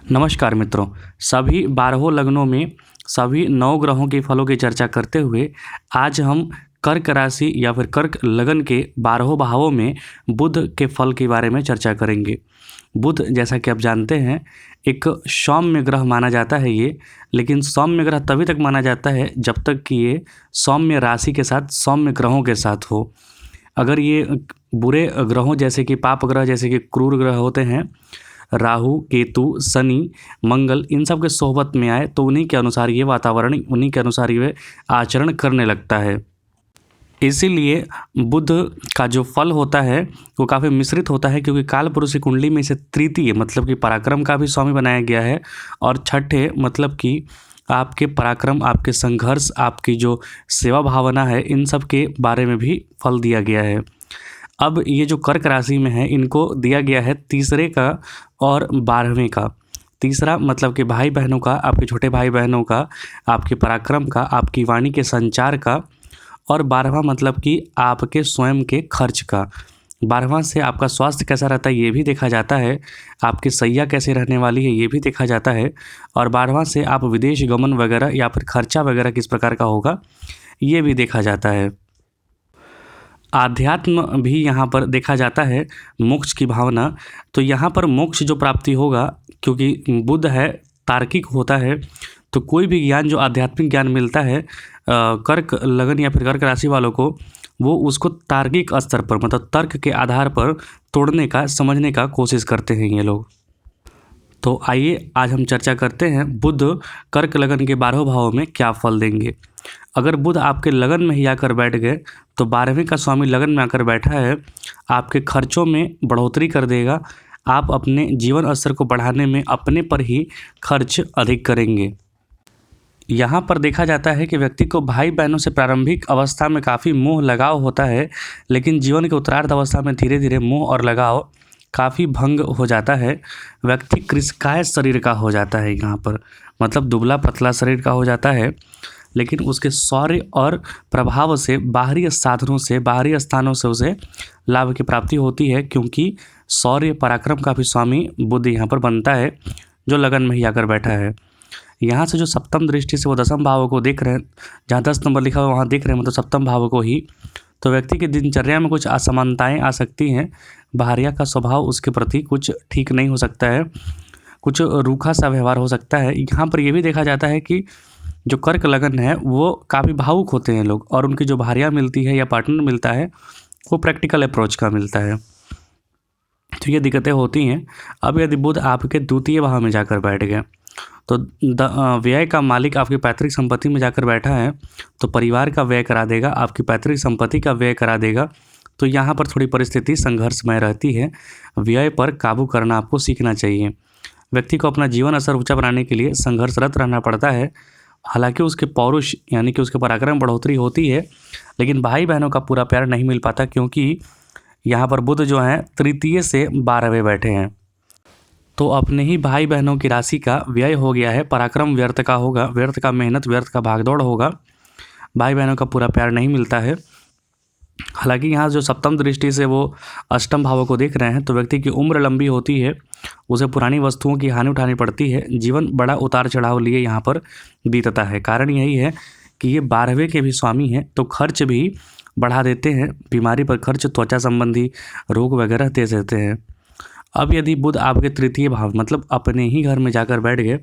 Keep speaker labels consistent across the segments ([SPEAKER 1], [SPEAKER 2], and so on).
[SPEAKER 1] नमस्कार मित्रों। सभी 12 लग्नों में सभी 9 ग्रहों के फलों की चर्चा करते हुए आज हम कर्क राशि या फिर कर्क लगन के 12 भावों में बुध के फल के बारे में चर्चा करेंगे। बुध, जैसा कि आप जानते हैं, एक सौम्य ग्रह माना जाता है ये, लेकिन सौम्य ग्रह तभी तक माना जाता है जब तक कि ये सौम्य राशि के साथ, सौम्य ग्रहों के साथ हो। अगर ये बुरे ग्रहों जैसे कि पाप ग्रह, जैसे कि क्रूर ग्रह होते हैं, राहु, केतु, शनि, मंगल, इन सब के सोहबत में आए तो उन्हीं के अनुसार ये वातावरण, उन्हीं के अनुसार ये आचरण करने लगता है। इसीलिए बुध का जो फल होता है वो काफ़ी मिश्रित होता है, क्योंकि कालपुरुष की कुंडली में इसे तृतीय मतलब कि पराक्रम का भी स्वामी बनाया गया है, और छठे मतलब कि आपके पराक्रम, आपके संघर्ष, आपकी जो सेवा भावना है, इन सब के बारे में भी फल दिया गया है। अब ये जो कर्क राशि में है, इनको दिया गया है तीसरे का और 12वें का। तीसरा मतलब कि भाई बहनों का, आपके छोटे भाई बहनों का, आपके पराक्रम का, आपकी वाणी के संचार का, और 12वां मतलब कि आपके स्वयं के खर्च का। 12वां से आपका स्वास्थ्य कैसा रहता है ये भी देखा जाता है, आपकी सैया कैसे रहने वाली है ये भी देखा जाता है, और 12वां से आप विदेश गमन वगैरह या फिर खर्चा वगैरह किस प्रकार का होगा ये भी देखा जाता है। आध्यात्म भी यहाँ पर देखा जाता है, मोक्ष की भावना। तो यहाँ पर मोक्ष जो प्राप्ति होगा, क्योंकि बुध है, तार्किक होता है, तो कोई भी ज्ञान जो आध्यात्मिक ज्ञान मिलता है कर्क लगन या फिर कर्क राशि वालों को, वो उसको तार्किक स्तर पर मतलब तर्क के आधार पर तोड़ने का, समझने का कोशिश करते हैं ये लोग। तो आइए आज हम चर्चा करते हैं बुध कर्क लगन के 12 भावों में क्या फल देंगे। अगर बुध आपके लगन में ही आकर बैठ गए तो 12वें का स्वामी लगन में आकर बैठा है, आपके खर्चों में बढ़ोतरी कर देगा। आप अपने जीवन स्तर को बढ़ाने में अपने पर ही खर्च अधिक करेंगे। यहाँ पर देखा जाता है कि व्यक्ति को भाई बहनों से प्रारंभिक अवस्था में काफ़ी मोह लगाव होता है, लेकिन जीवन के उत्तरार्ध अवस्था में धीरे धीरे मोह और लगाव काफ़ी भंग हो जाता है। व्यक्ति कृशकाय शरीर का हो जाता है, यहाँ पर मतलब दुबला पतला शरीर का हो जाता है, लेकिन उसके शौर्य और प्रभाव से, बाहरी साधनों से, बाहरी स्थानों से उसे लाभ की प्राप्ति होती है, क्योंकि शौर्य पराक्रम का भी स्वामी बुध यहाँ पर बनता है, जो लगन में ही आकर बैठा है। यहाँ से जो सप्तम दृष्टि से वो दसम भाव को देख रहे हैं, जहाँ 10 नंबर लिखा हुआ वहाँ देख रहे हैं, मतलब सप्तम भाव को ही, तो व्यक्ति की दिनचर्या में कुछ असमानताएं आ सकती हैं। बाहरिया का स्वभाव उसके प्रति कुछ ठीक नहीं हो सकता है, कुछ रूखा सा व्यवहार हो सकता है। यहाँ पर यह भी देखा जाता है कि जो कर्क लगन है वो काफ़ी भावुक होते हैं लोग, और उनकी जो भारिया मिलती है या पार्टनर मिलता है वो प्रैक्टिकल अप्रोच का मिलता है, तो ये दिक्कतें होती हैं। अब यदि बुध आपके द्वितीय भाव में जाकर बैठ गए तो व्यय का मालिक आपकी पैतृक संपत्ति में जाकर बैठा है, तो परिवार का व्यय करा देगा, आपकी पैतृक संपत्ति का व्यय करा देगा। तो यहाँ पर थोड़ी परिस्थिति संघर्षमय रहती है। व्यय पर काबू करना आपको सीखना चाहिए। व्यक्ति को अपना जीवन स्तर ऊंचा बनाने के लिए संघर्षरत रहना पड़ता है। हालांकि उसके पौरुष यानी कि उसके पराक्रम बढ़ोतरी होती है, लेकिन भाई बहनों का पूरा प्यार नहीं मिल पाता, क्योंकि यहाँ पर बुध जो हैं तृतीय से 12वें बैठे हैं। तो अपने ही भाई बहनों की राशि का व्यय हो गया है, पराक्रम व्यर्थ का होगा, व्यर्थ का मेहनत, व्यर्थ का भागदौड़ होगा, भाई बहनों का पूरा प्यार नहीं मिलता है। हालांकि यहाँ जो सप्तम दृष्टि से वो अष्टम भावों को देख रहे हैं, तो व्यक्ति की उम्र लंबी होती है, उसे पुरानी वस्तुओं की हानि उठानी पड़ती है, जीवन बड़ा उतार चढ़ाव लिए यहाँ पर बीतता है। कारण यही है कि ये 12वें के भी स्वामी हैं, तो खर्च भी बढ़ा देते हैं, बीमारी पर खर्च, त्वचा संबंधी रोग वगैरह दे देते हैं। अब यदि बुध आपके तृतीय भाव मतलब अपने ही घर में जाकर बैठ गए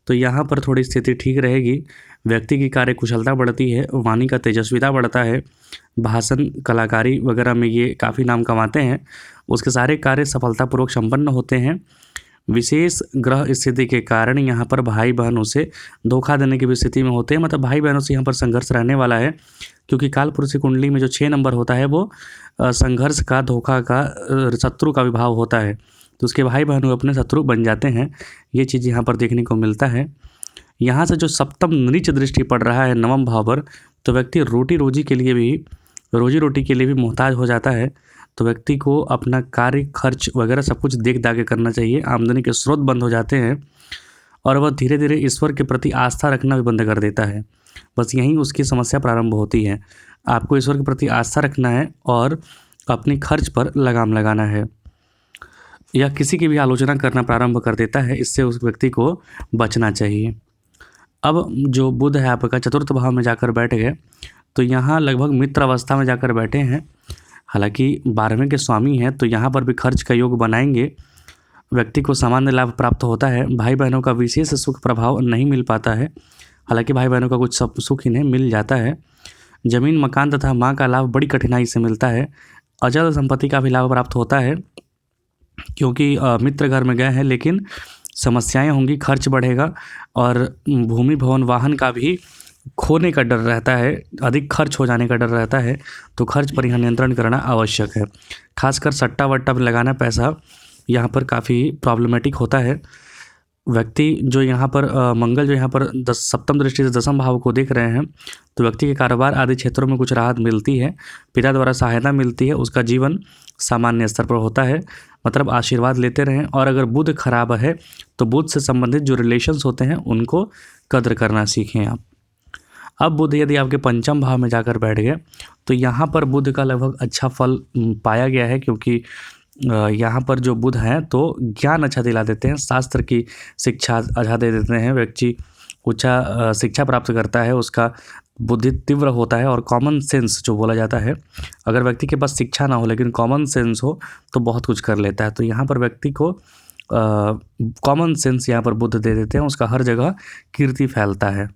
[SPEAKER 1] तो यहाँ पर थोड़ी स्थिति ठीक रहेगी। व्यक्ति की कार्य कुशलता बढ़ती है, वाणी का तेजस्विता बढ़ता है, भाषण, कलाकारी वगैरह में ये काफ़ी नाम कमाते हैं, उसके सारे कार्य सफलतापूर्वक संपन्न होते हैं। विशेष ग्रह स्थिति के कारण यहाँ पर भाई बहनों से धोखा देने की भी स्थिति में होते हैं, मतलब भाई बहनों से यहाँ पर संघर्ष रहने वाला है, क्योंकि कालपुरुष की कुंडली में जो 6 नंबर होता है वो संघर्ष का, धोखा का, शत्रु का विभाव होता है, तो उसके भाई बहनों अपने शत्रु बन जाते हैं। ये चीज़ यहाँ पर देखने को मिलता है। यहाँ से जो सप्तम नीच दृष्टि पड़ रहा है नवम भाव पर, तो व्यक्ति रोजी रोटी के लिए भी मोहताज हो जाता है। तो व्यक्ति को अपना कार्य, खर्च वगैरह सब कुछ देख दाख के करना चाहिए। आमदनी के स्रोत बंद हो जाते हैं और वह धीरे धीरे ईश्वर के प्रति आस्था रखना भी बंद कर देता है। बस यहीं उसकी समस्या प्रारंभ होती है। आपको ईश्वर के प्रति आस्था रखना है और अपने खर्च पर लगाम लगाना है। या किसी की भी आलोचना करना प्रारंभ कर देता है, इससे उस व्यक्ति को बचना चाहिए। अब जो बुध है आपका चतुर्थ भाव में जाकर बैठ गए, तो यहाँ लगभग मित्र अवस्था में जाकर बैठे हैं। हालांकि 12वें के स्वामी हैं, तो यहाँ पर भी खर्च का योग बनाएंगे। व्यक्ति को सामान्य लाभ प्राप्त होता है। भाई बहनों का विशेष सुख प्रभाव नहीं मिल पाता है, हालांकि भाई बहनों का कुछ सब सुख इन्हें मिल जाता है। जमीन मकान तथा माँ का लाभ बड़ी कठिनाई से मिलता है। अचल संपत्ति का भी लाभ प्राप्त होता है, क्योंकि मित्र घर में गए हैं, लेकिन समस्याएं होंगी, खर्च बढ़ेगा और भूमि भवन वाहन का भी खोने का डर रहता है, अधिक खर्च हो जाने का डर रहता है। तो खर्च पर यहाँ नियंत्रण करना आवश्यक है। खासकर सट्टा वट्टा पर लगाना पैसा यहाँ पर काफ़ी प्रॉब्लमेटिक होता है। व्यक्ति जो यहाँ पर मंगल जो यहाँ पर सप्तम दृष्टि से दसम भाव को देख रहे हैं, तो व्यक्ति के कारोबार आदि क्षेत्रों में कुछ राहत मिलती है, पिता द्वारा सहायता मिलती है, उसका जीवन सामान्य स्तर पर होता है, मतलब आशीर्वाद लेते रहें। और अगर बुध खराब है तो बुध से संबंधित जो रिलेशंस होते हैं उनको कद्र करना सीखें आप। अब बुध यदि आपके पंचम भाव में जाकर बैठ गए, तो यहाँ पर बुध का लगभग अच्छा फल पाया गया है, क्योंकि यहाँ पर जो बुध हैं तो ज्ञान अच्छा दिला देते हैं, शास्त्र की शिक्षा अच्छा दे देते हैं। व्यक्ति उच्च शिक्षा प्राप्त करता है, उसका बुद्धि तीव्र होता है और कॉमन सेंस जो बोला जाता है, अगर व्यक्ति के पास शिक्षा ना हो लेकिन कॉमन सेंस हो तो बहुत कुछ कर लेता है। तो यहाँ पर व्यक्ति को कॉमन सेंस यहाँ पर बुध दे देते हैं, उसका हर जगह कीर्ति फैलता है।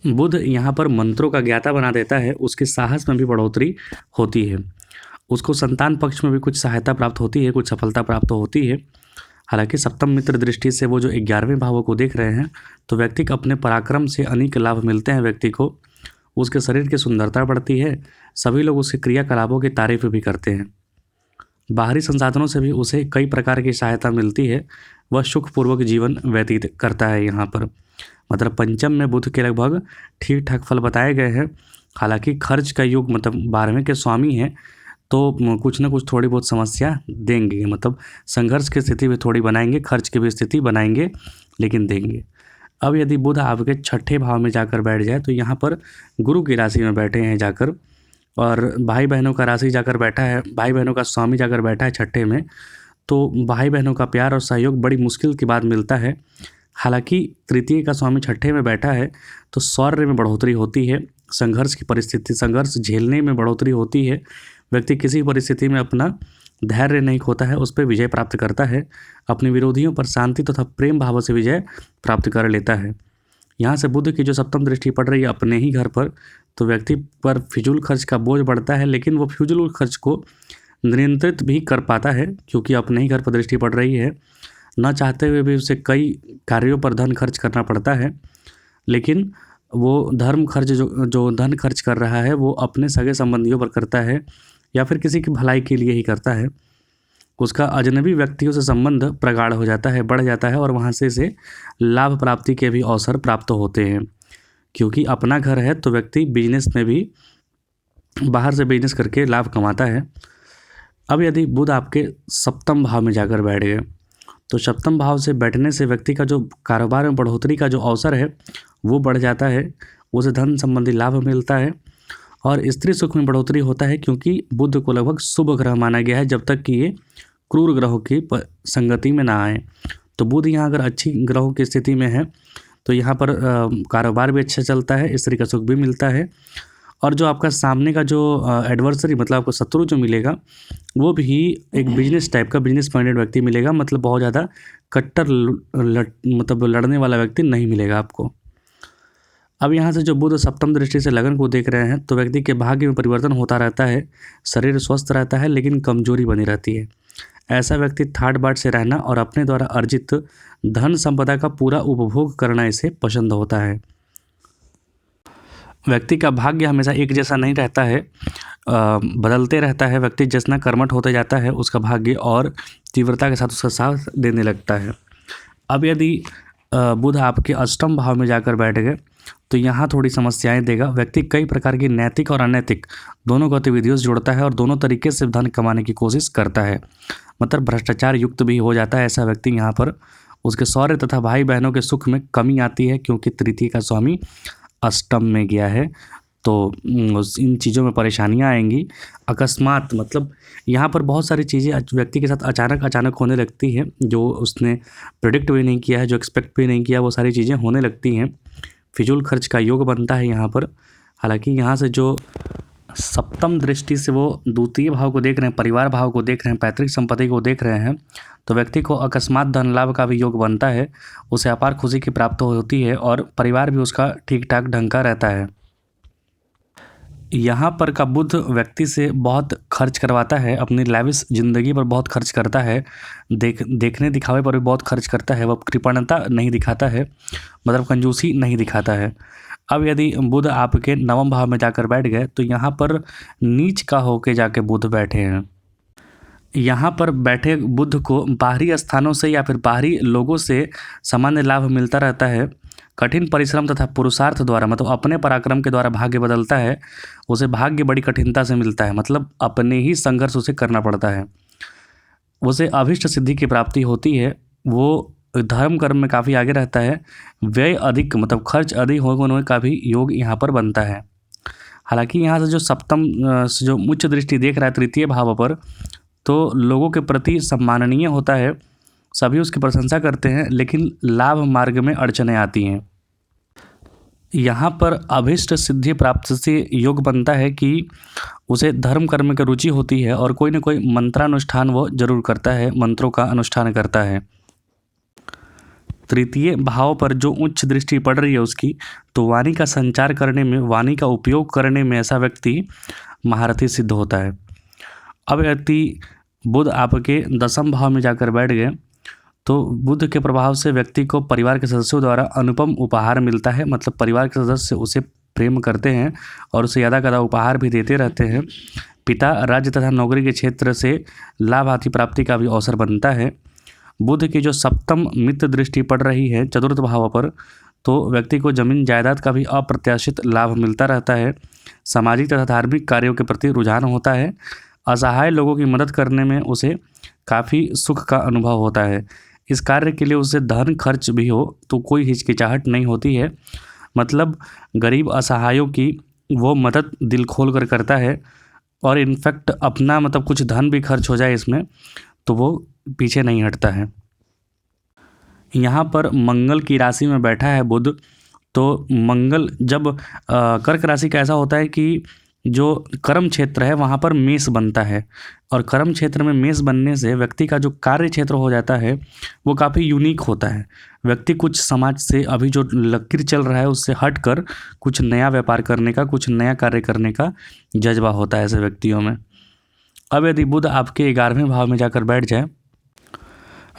[SPEAKER 1] बुध यहाँ पर मंत्रों का ज्ञाता बना देता है, उसके साहस में भी बढ़ोतरी होती है, उसको संतान पक्ष में भी कुछ सहायता प्राप्त होती है, कुछ सफलता प्राप्त होती है। हालांकि सप्तम मित्र दृष्टि से वो जो 11वें भावों को देख रहे हैं, तो व्यक्ति को अपने पराक्रम से अनेक लाभ मिलते हैं। व्यक्ति को उसके शरीर की सुंदरता बढ़ती है, सभी लोग उसके क्रियाकलापों की तारीफ भी करते हैं। बाहरी संसाधनों से भी उसे कई प्रकार की सहायता मिलती है, वह सुखपूर्वक जीवन व्यतीत करता है। यहाँ पर मतलब पंचम में बुध के लगभग ठीक ठाक फल बताए गए हैं। हालांकि खर्च का योग मतलब 12वें के स्वामी हैं, तो कुछ ना कुछ थोड़ी बहुत समस्या देंगे, मतलब संघर्ष की स्थिति भी थोड़ी बनाएंगे, खर्च की भी स्थिति बनाएंगे, लेकिन देंगे। अब यदि बुध आपके छठे भाव में जाकर बैठ जाए, तो यहाँ पर गुरु की राशि में बैठे हैं जाकर, और भाई बहनों का राशि जाकर बैठा है, भाई बहनों का स्वामी जाकर बैठा है छठे में, तो भाई बहनों का प्यार और सहयोग बड़ी मुश्किल के बाद मिलता है। हालांकि तृतीय का स्वामी छठे में बैठा है, तो शौर्य में बढ़ोतरी होती है, संघर्ष की परिस्थिति, संघर्ष झेलने में बढ़ोतरी होती है। व्यक्ति किसी परिस्थिति में अपना धैर्य नहीं खोता है, उस पर विजय प्राप्त करता है, अपने विरोधियों पर शांति तथा प्रेम भाव से विजय प्राप्त कर लेता है। यहाँ से बुध की जो सप्तम दृष्टि पड़ रही है अपने ही घर पर, तो व्यक्ति पर फिजूल खर्च का बोझ बढ़ता है, लेकिन वो फिजूल खर्च को नियंत्रित भी कर पाता है, क्योंकि अपने ही घर पर दृष्टि पड़ रही है। न चाहते हुए भी उसे कई कार्यों पर धन खर्च करना पड़ता है, लेकिन वो धर्म खर्च जो धन खर्च कर रहा है वो अपने सगे संबंधियों पर करता है, या फिर किसी की भलाई के लिए ही करता है। उसका अजनबी व्यक्तियों से संबंध प्रगाढ़ हो जाता है, बढ़ जाता है, और वहाँ से इसे लाभ प्राप्ति के भी अवसर प्राप्त होते हैं। क्योंकि अपना घर है तो व्यक्ति बिजनेस में भी बाहर से बिजनेस करके लाभ कमाता है। अब यदि बुध आपके सप्तम भाव में जाकर बैठ गए, तो सप्तम भाव से बैठने से व्यक्ति का जो कारोबार में बढ़ोतरी का जो अवसर है वो बढ़ जाता है, उसे धन संबंधी लाभ मिलता है, और स्त्री सुख में बढ़ोतरी होता है, क्योंकि बुध को लगभग शुभ ग्रह माना गया है जब तक कि ये क्रूर ग्रहों की संगति में ना आए। तो बुध यहाँ अगर अच्छी ग्रहों की स्थिति में है तो यहाँ पर कारोबार भी अच्छा चलता है, स्त्री का सुख भी मिलता है, और जो आपका सामने का जो एडवर्सरी मतलब आपको शत्रु जो मिलेगा वो भी एक बिजनेस टाइप का बिजनेस माइंडेड व्यक्ति मिलेगा, मतलब बहुत ज़्यादा कट्टर मतलब लड़ने वाला व्यक्ति नहीं मिलेगा आपको। अब यहाँ से जो बुध सप्तम दृष्टि से लगन को देख रहे हैं, तो व्यक्ति के भाग्य में परिवर्तन होता रहता है, शरीर स्वस्थ रहता है, लेकिन कमजोरी बनी रहती है। ऐसा व्यक्ति ठाट बाट से रहना और अपने द्वारा अर्जित धन संपदा का पूरा उपभोग करना इसे पसंद होता है। व्यक्ति का भाग्य हमेशा एक जैसा नहीं रहता है, बदलते रहता है। व्यक्ति जितना कर्मठ होते जाता है उसका भाग्य और तीव्रता के साथ उसका साथ देने लगता है। अब यदि बुध आपके अष्टम भाव में जाकर बैठ गए तो यहाँ थोड़ी समस्याएं देगा। व्यक्ति कई प्रकार की नैतिक और अनैतिक दोनों गतिविधियों से जुड़ता है और दोनों तरीके से धन कमाने की कोशिश करता है, मतलब भ्रष्टाचार युक्त भी हो जाता है ऐसा व्यक्ति। यहाँ पर उसके शौर्य तथा भाई बहनों के सुख में कमी आती है, क्योंकि तृतीय का स्वामी अष्टम में गया है। तो इन चीज़ों में परेशानियाँ आएंगी। अकस्मात मतलब यहाँ पर बहुत सारी चीज़ें व्यक्ति के साथ अचानक अचानक होने लगती हैं, जो उसने प्रेडिक्ट भी नहीं किया है, जो एक्सपेक्ट भी नहीं किया, वो सारी चीज़ें होने लगती हैं। फिजूल खर्च का योग बनता है यहाँ पर। हालांकि यहाँ से जो सप्तम दृष्टि से वो द्वितीय भाव को देख रहे हैं, परिवार भाव को देख रहे हैं, पैतृक संपत्ति को देख रहे हैं, तो व्यक्ति को अकस्मात धन लाभ का भी योग बनता है। उसे अपार खुशी की प्राप्त होती है और परिवार भी उसका ठीक ठाक ढंग का रहता है। यहाँ पर का बुध व्यक्ति से बहुत खर्च करवाता है, अपनी लाविश ज़िंदगी पर बहुत खर्च करता है, देखने दिखावे पर भी बहुत खर्च करता है। वह कृपणता नहीं दिखाता है, मतलब कंजूसी नहीं दिखाता है। अब यदि बुध आपके नवम भाव में जाकर बैठ गए तो यहाँ पर नीच का होके जाके बुध बैठे हैं। यहाँ पर बैठे बुध को बाहरी स्थानों से या फिर बाहरी लोगों से सामान्य लाभ मिलता रहता है। कठिन परिश्रम तथा पुरुषार्थ द्वारा, मतलब अपने पराक्रम के द्वारा भाग्य बदलता है। उसे भाग्य बड़ी कठिनता से मिलता है, मतलब अपने ही संघर्ष उसे करना पड़ता है। उसे अभीष्ट सिद्धि की प्राप्ति होती है। वो धर्म कर्म में काफ़ी आगे रहता है। व्यय अधिक, मतलब खर्च अधिक होने का भी योग यहाँ पर बनता है। हालांकि यहाँ से जो सप्तम से जो उच्च दृष्टि देख रहा है तृतीय भाव पर, तो लोगों के प्रति सम्माननीय होता है, सभी उसकी प्रशंसा करते हैं, लेकिन लाभ मार्ग में अड़चनें आती हैं। यहाँ पर अभीष्ट सिद्धि प्राप्त से योग बनता है कि उसे धर्म कर्म की रुचि होती है और कोई न कोई मंत्रानुष्ठान वो जरूर करता है, मंत्रों का अनुष्ठान करता है। तृतीय भाव पर जो उच्च दृष्टि पड़ रही है उसकी, तो वाणी का संचार करने में, वाणी का उपयोग करने में ऐसा व्यक्ति महारथी सिद्ध होता है। अब यदि बुध आपके दसम भाव में जाकर बैठ गए तो बुध के प्रभाव से व्यक्ति को परिवार के सदस्यों द्वारा अनुपम उपहार मिलता है, मतलब परिवार के सदस्य उसे प्रेम करते हैं और उसे यदा कदा उपहार भी देते रहते हैं। पिता, राज्य तथा नौकरी के क्षेत्र से लाभ आदि प्राप्ति का भी अवसर बनता है। बुध की जो सप्तम मित्र दृष्टि पड़ रही है चतुर्थ भाव पर, तो व्यक्ति को जमीन जायदाद का भी अप्रत्याशित लाभ मिलता रहता है। सामाजिक तथा धार्मिक कार्यों के प्रति रुझान होता है। असहाय लोगों की मदद करने में उसे काफ़ी सुख का अनुभव होता है। इस कार्य के लिए उसे धन खर्च भी हो तो कोई हिचकिचाहट नहीं होती है, मतलब गरीब असहायों की वो मदद दिल खोल कर करता है। और इनफैक्ट अपना मतलब कुछ धन भी खर्च हो जाए इसमें तो वो पीछे नहीं हटता है। यहाँ पर मंगल की राशि में बैठा है बुध, तो मंगल जब कर्क राशि का ऐसा होता है कि जो कर्म क्षेत्र है वहाँ पर मेष बनता है, और कर्म क्षेत्र में मेष बनने से व्यक्ति का जो कार्य क्षेत्र हो जाता है वो काफ़ी यूनिक होता है। व्यक्ति कुछ समाज से अभी जो लकीर चल रहा है उससे हटकर कुछ नया व्यापार करने का, कुछ नया कार्य करने का जज्बा होता है ऐसे व्यक्तियों में। अब यदि बुध आपके 11वें भाव में जाकर बैठ जाए,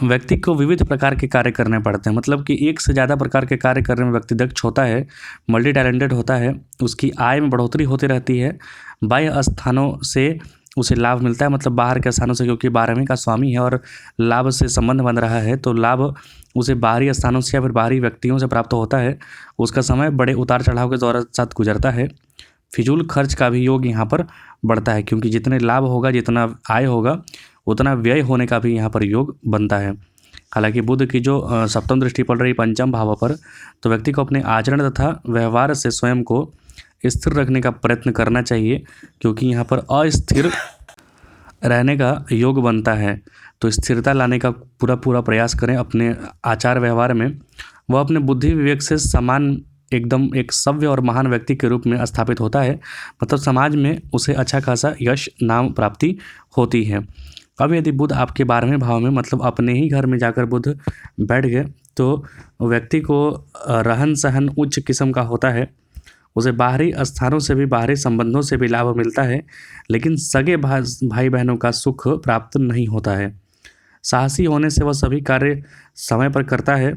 [SPEAKER 1] व्यक्ति को विविध प्रकार के कार्य करने पड़ते हैं, मतलब कि एक से ज़्यादा प्रकार के कार्य करने में व्यक्ति दक्ष होता है, मल्टी टैलेंटेड होता है। उसकी आय में बढ़ोतरी होती रहती है। बाह्य स्थानों से उसे लाभ मिलता है, मतलब बाहर के स्थानों से, क्योंकि 12वें का स्वामी है और लाभ से संबंध बन रहा है, तो लाभ उसे बाहरी स्थानों से या फिर बाहरी व्यक्तियों से प्राप्त होता है। उसका समय बड़े उतार चढ़ाव के दौर साथ गुजरता है। फिजूल खर्च का भी योग यहाँ पर बढ़ता है, क्योंकि जितने लाभ होगा, जितना आय होगा, उतना व्यय होने का भी यहाँ पर योग बनता है। हालांकि बुध की जो सप्तम दृष्टि पड़ रही पंचम भाव पर, तो व्यक्ति को अपने आचरण तथा व्यवहार से स्वयं को स्थिर रखने का प्रयत्न करना चाहिए, क्योंकि यहाँ पर अस्थिर रहने का योग बनता है। तो स्थिरता लाने का पूरा प्रयास करें अपने आचार व्यवहार में। वह अपने बुद्धि विवेक से समान एकदम एक सभ्य और महान व्यक्ति के रूप में स्थापित होता है, मतलब समाज में उसे अच्छा खासा यश नाम प्राप्ति होती है। अब यदि बुध आपके 12वें भाव में, मतलब अपने ही घर में जाकर बुध बैठ गए, तो व्यक्ति को रहन सहन उच्च किस्म का होता है। उसे बाहरी स्थानों से भी, बाहरी संबंधों से भी लाभ मिलता है, लेकिन सगे भाई बहनों का सुख प्राप्त नहीं होता है। साहसी होने से वह सभी कार्य समय पर करता है,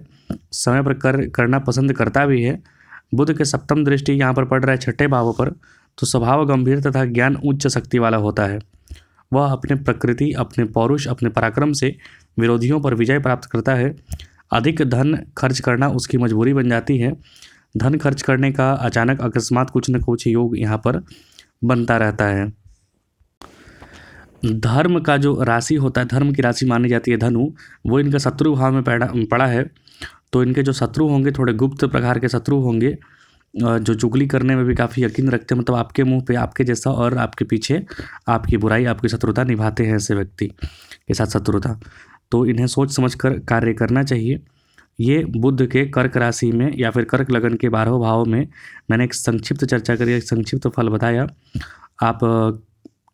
[SPEAKER 1] समय पर करना पसंद करता भी है। बुध के सप्तम दृष्टि यहाँ पर पड़ रहा है छठे भाव पर, तो स्वभाव गंभीर तथा ज्ञान उच्च शक्ति वाला होता है। वह अपने प्रकृति, अपने पौरुष, अपने पराक्रम से विरोधियों पर विजय प्राप्त करता है। अधिक धन खर्च करना उसकी मजबूरी बन जाती है। धन खर्च करने का अचानक अकस्मात कुछ न कुछ योग यहाँ पर बनता रहता है। धर्म का जो राशि होता है, धर्म की राशि मानी जाती है धनु, वो इनका शत्रु भाव में पड़ा है। तो इनके जो शत्रु होंगे थोड़े गुप्त प्रकार के शत्रु होंगे, जो चुगली करने में भी काफ़ी यकीन रखते हैं, मतलब आपके मुंह पे आपके जैसा और आपके पीछे आपकी बुराई, आपकी शत्रुता निभाते हैं ऐसे व्यक्ति के साथ शत्रुता। तो इन्हें सोच समझ कर कार्य करना चाहिए। ये बुध के कर्क राशि में या फिर कर्क लगन के 12 भाव में मैंने एक संक्षिप्त चर्चा करी, एक संक्षिप्त फल बताया। आप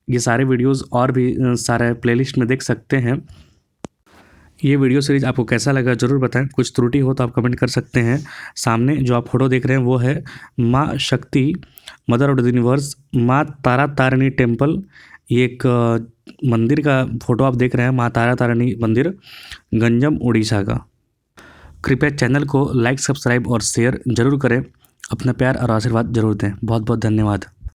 [SPEAKER 1] ये सारे वीडियोस और भी सारे प्लेलिस्ट में देख सकते हैं। ये वीडियो सीरीज आपको कैसा लगा ज़रूर बताएं। कुछ त्रुटि हो तो आप कमेंट कर सकते हैं। सामने जो आप फोटो देख रहे हैं वो है माँ शक्ति, मदर ऑफ द यूनिवर्स, माँ तारा तारिणी टेम्पल। ये एक मंदिर का फोटो आप देख रहे हैं, माँ तारा तारिणी मंदिर, गंजम उड़ीसा का। कृपया चैनल को लाइक, सब्सक्राइब और शेयर जरूर करें। अपना प्यार और आशीर्वाद जरूर दें। बहुत बहुत धन्यवाद।